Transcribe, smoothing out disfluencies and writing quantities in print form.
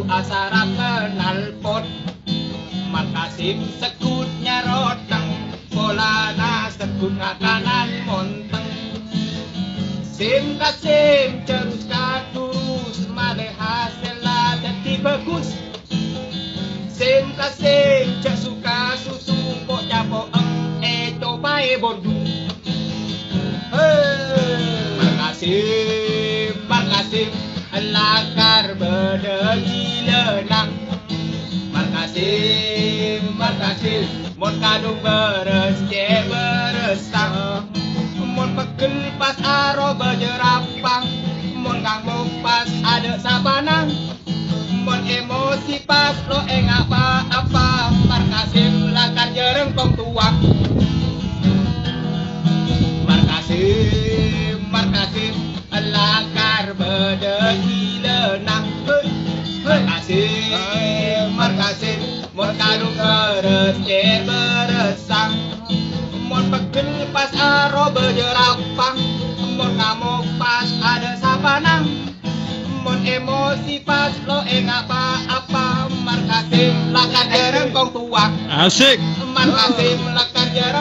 asara kenal pot makasim sekutnya rotang polana sekut ngakanan monteng sim kasim terus katurus male hasilnya jadi bagus sim kasim cek suka susu pok capok coba bordu makasih lakar bedegi lenang makasih mon kadung beres beresang mon pegel pas aro berjerapang mon kanggo pas ada sabanang mon emosi pas lo apa-apa makasih lakar jereng kong tua makasih lakar bedegi lenang makasih mon kadung beres beresang mon pegel pas aro berjerapang mon ngamuk pas ada sapanang mon emosi pas lo apa-apa makasih lakar jereng kong tua Asik. makasih lakar jereng